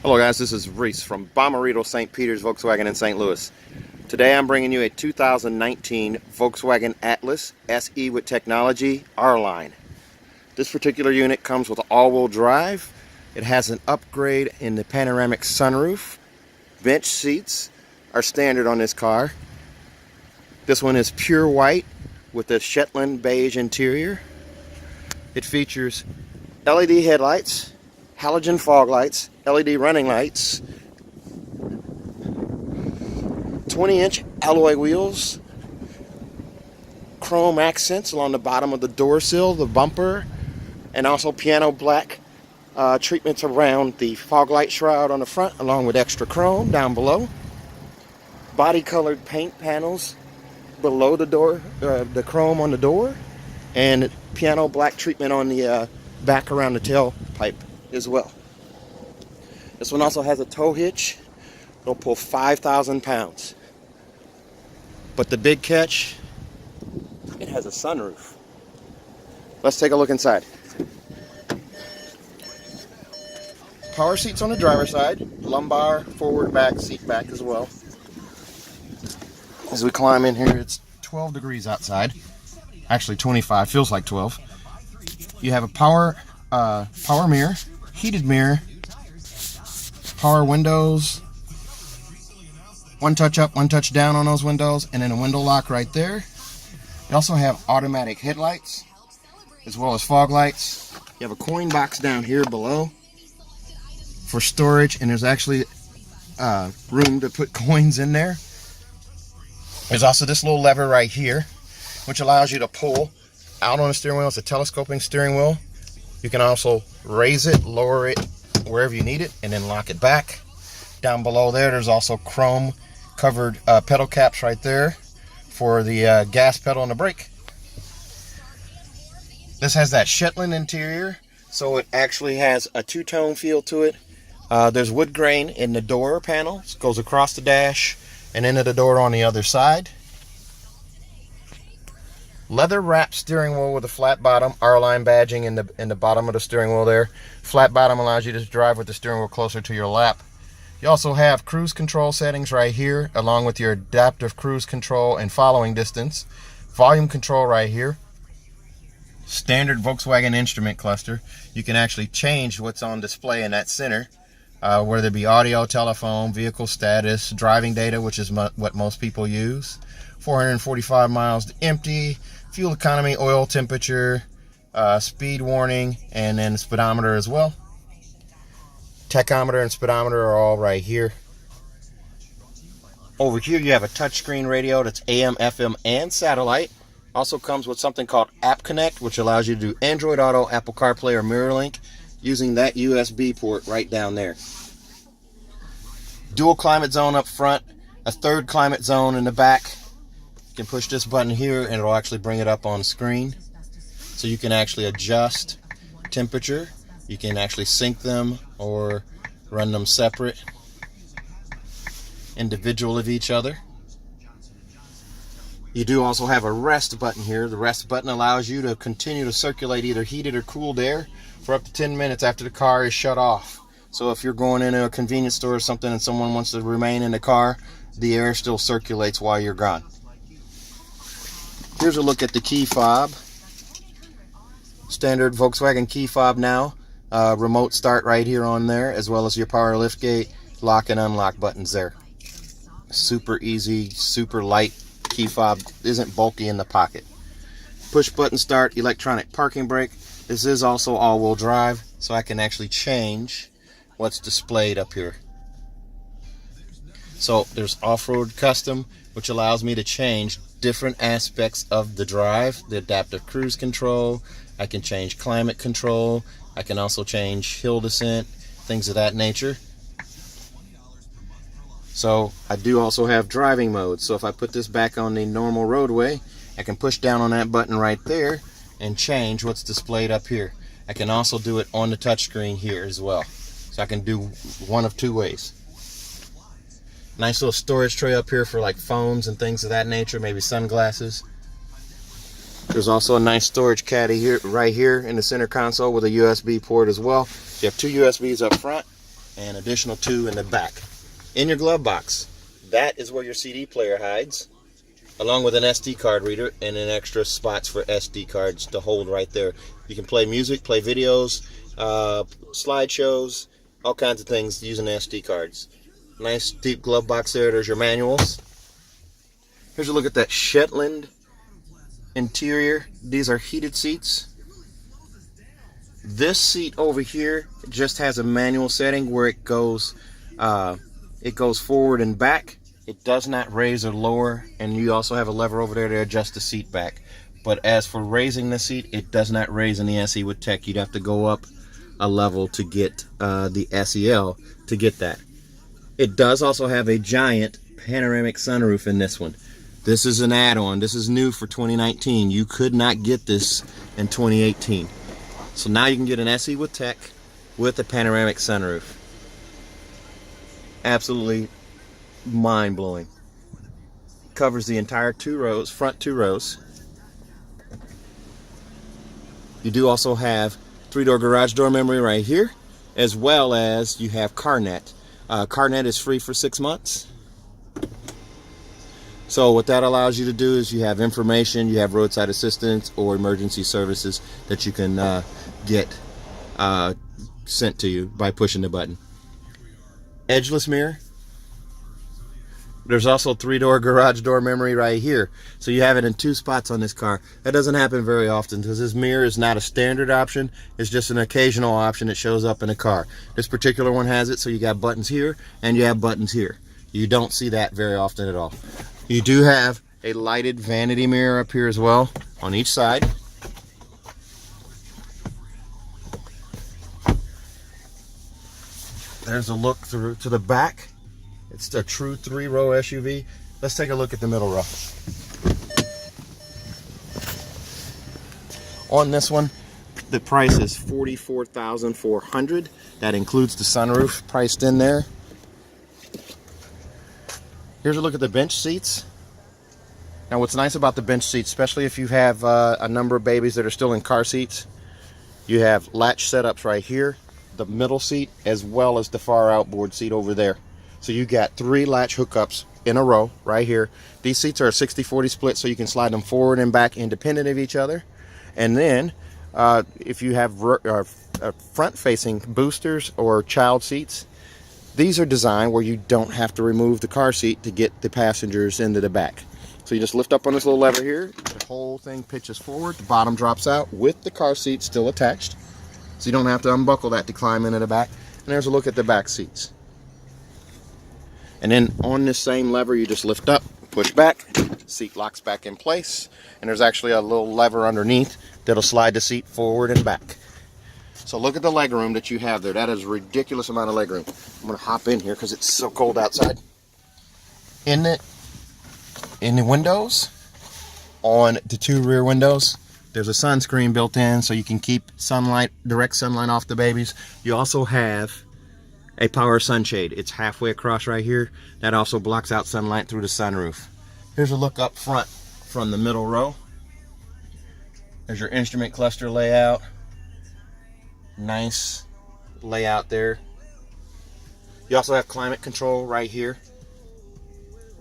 Hello guys, this is Reese from Bommarito St. Peter's Volkswagen in St. Louis. Today I'm bringing you a 2019 Volkswagen Atlas SE with technology R-Line. This particular unit comes with all-wheel drive. It has an upgrade in the panoramic sunroof. Bench seats are standard on this car. This one is pure white with a Shetland beige interior. It features LED headlights, halogen fog lights, LED running lights, 20-inch alloy wheels, chrome accents along the bottom of the door sill, the bumper, and also piano black treatments around the fog light shroud on the front, along with extra chrome down below. Body colored paint panels below the door, the chrome on the door, and piano black treatment on the back around the tailpipe as well. This one also has a tow hitch. It'll pull 5,000 pounds. But the big catch, it has a sunroof. Let's take a look inside. Power seats on the driver's side, lumbar, forward, back, seat back as well. As we climb in here, it's 12 degrees outside. Actually 25, feels like 12. You have a power mirror, heated mirror, power windows, one touch up, one touch down on those windows, and then a window lock right there. You also have automatic headlights as well as fog lights. You have a coin box down here below for storage, and there's actually room to put coins in there. There's also this little lever right here, which allows you to pull out on the steering wheel. It's a telescoping steering wheel. You can also raise it, lower it wherever you need it, and then lock it back. Down below there's also chrome covered pedal caps right there for the gas pedal and the brake. This has that Shetland interior, so it actually has a two-tone feel to it. There's wood grain in the door panel. It goes across the dash and into the door on the other side. Leather wrapped steering wheel with a flat bottom, R-Line badging in the bottom of the steering wheel there. Flat bottom allows you to drive with the steering wheel closer to your lap. You also have cruise control settings right here, along with your adaptive cruise control and following distance. Volume control right here. Standard Volkswagen instrument cluster. You can actually change what's on display in that center, whether it be audio, telephone, vehicle status, driving data, which is what most people use. 445 miles to empty, fuel economy, oil temperature, speed warning, and then speedometer as well. Tachometer and speedometer are all right here. Over here you have a touchscreen radio that's AM, FM, and satellite. Also comes with something called App Connect, which allows you to do Android Auto, Apple CarPlay, or MirrorLink using that USB port right down there. Dual climate zone up front, a third climate zone in the back. You can push this button here and it'll actually bring it up on the screen. So you can actually adjust temperature. You can actually sync them or run them separate, individual of each other. You do also have a rest button here. The rest button allows you to continue to circulate either heated or cooled air for up to 10 minutes after the car is shut off. So if you're going into a convenience store or something and someone wants to remain in the car, the air still circulates while you're gone. Here's a look at the key fob. Standard Volkswagen key fob now. Remote start right here on there, as well as your power lift gate, lock and unlock buttons there. Super easy, super light key fob, isn't bulky in the pocket. Push button start, electronic parking brake. This is also all-wheel drive, so I can actually change what's displayed up here. So there's off-road custom, which allows me to change different aspects of the drive, the adaptive cruise control. I can change climate control. I can also change hill descent, things of that nature. So I do also have driving mode. So if I put this back on the normal roadway, I can push down on that button right there and change what's displayed up here. I can also do it on the touchscreen here as well. So I can do one of two ways. Nice little storage tray up here for like phones and things of that nature, maybe sunglasses. There's also a nice storage caddy here, right here in the center console with a USB port as well. You have two USBs up front and additional 2 in the back. In your glove box, that is where your CD player hides, along with an SD card reader and an extra spots for SD cards to hold right there. You can play music, play videos, slideshows, all kinds of things using SD cards. Nice deep glove box there. There's your manuals. Here's a look at that Shetland interior. These are heated seats. This seat over here just has a manual setting where it goes forward and back. It does not raise or lower, and you also have a lever over there to adjust the seat back. But as for raising the seat, it does not raise in the SE with Tech. You'd have to go up a level to get the SEL to get that. It does also have a giant panoramic sunroof in this one. This is an add-on. This is new for 2019. You could not get this in 2018. So now you can get an SE with Tech with a panoramic sunroof. Absolutely mind-blowing. Covers the entire 2 rows, front 2 rows. You do also have 3-door garage door memory right here, as well as you have CarNet. CarNet is free for 6 months. So what that allows you to do is you have information, you have roadside assistance or emergency services that you can get sent to you by pushing the button. Edgeless mirror. There's also 3-door garage door memory right here. So you have it in 2 spots on this car. That doesn't happen very often because this mirror is not a standard option. It's just an occasional option that shows up in a car. This particular one has it, so you got buttons here and you have buttons here. You don't see that very often at all. You do have a lighted vanity mirror up here as well on each side. There's a look through to the back. It's a true 3-row SUV. Let's take a look at the middle row. On this one, the price is $44,400. That includes the sunroof priced in there. Here's a look at the bench seats. Now what's nice about the bench seats, especially if you have a number of babies that are still in car seats, you have latch setups right here, the middle seat, as well as the far outboard seat over there. So you got 3 latch hookups in a row right here. These seats are a 60-40 split, so you can slide them forward and back independent of each other. And then if you have front-facing boosters or child seats, these are designed where you don't have to remove the car seat to get the passengers into the back. So you just lift up on this little lever here, the whole thing pitches forward, the bottom drops out with the car seat still attached. So you don't have to unbuckle that to climb into the back. And there's a look at the back seats. And then on this same lever, you just lift up, push back, seat locks back in place, and there's actually a little lever underneath that'll slide the seat forward and back. So look at the leg room that you have there. That is a ridiculous amount of leg room. I'm going to hop in here because it's so cold outside. In the windows, on the 2 rear windows, there's a sunscreen built in so you can keep sunlight, direct sunlight off the babies. You also have a power sunshade. It's halfway across right here. That also blocks out sunlight through the sunroof. Here's a look up front from the middle row. There's your instrument cluster layout. Nice layout there. You also have climate control right here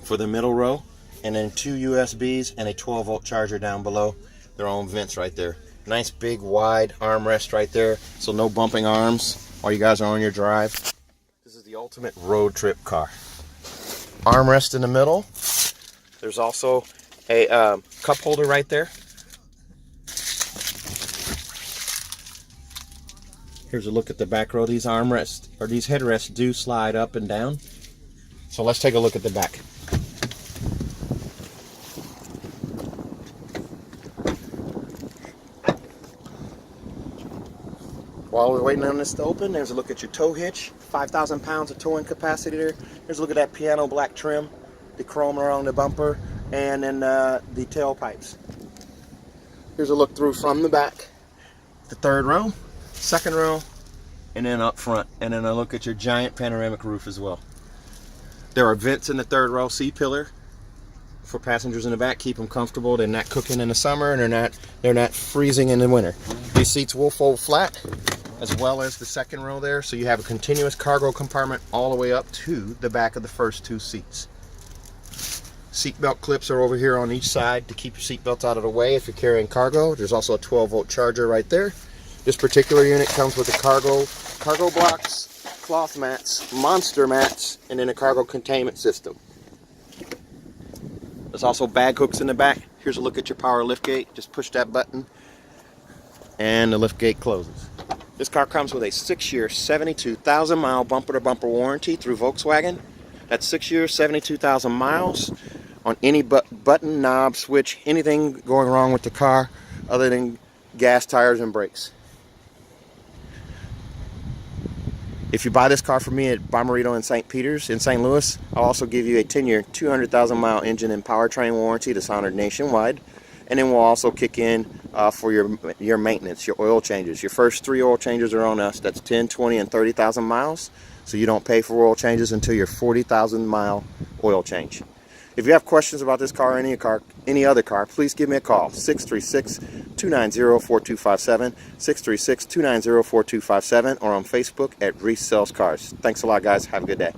for the middle row, and then 2 USBs and a 12-volt charger down below. Their own vents right there. Nice big wide armrest right there, so no bumping arms while you guys are on your drive. This is the ultimate road trip car. Armrest in the middle. There's also a cup holder right there. Here's a look at the back row. These armrests, or these headrests, do slide up and down. So let's take a look at the back. While we're waiting on this to open, there's a look at your tow hitch. 5,000 pounds of towing capacity there. Here's a look at that piano black trim, the chrome around the bumper, and then the tailpipes. Here's a look through from the back. The 3rd row, 2nd row, and then up front. And then a look at your giant panoramic roof as well. There are vents in the 3rd row, C-pillar for passengers in the back. Keep them comfortable. They're not cooking in the summer, and they're not freezing in the winter. These seats will fold flat. as well as the second row there, so you have a continuous cargo compartment all the way up to the back of the first 2 seats. Seatbelt clips are over here on each side to keep your seatbelts out of the way if you're carrying cargo. There's also a 12-volt charger right there. This particular unit comes with the cargo blocks, cloth mats, monster mats, and then a cargo containment system. There's also bag hooks in the back. Here's a look at your power liftgate. Just push that button and the liftgate closes. This car comes with a 6-year, 72,000 mile bumper-to-bumper warranty through Volkswagen. That's 6 years, 72,000 miles on any button, knob, switch, anything going wrong with the car other than gas, tires, and brakes. If you buy this car from me at Bommarito in St. Peters in St. Louis, I'll also give you a 10-year, 200,000 mile engine and powertrain warranty that's honored nationwide. And then we'll also kick in for your maintenance, your oil changes. Your first 3 oil changes are on us. That's 10, 20, and 30,000 miles. So you don't pay for oil changes until your 40,000 mile oil change. If you have questions about this car or any other car, please give me a call. 636-290-4257, 636-290-4257, or on Facebook at Reese Sells Cars. Thanks a lot, guys. Have a good day.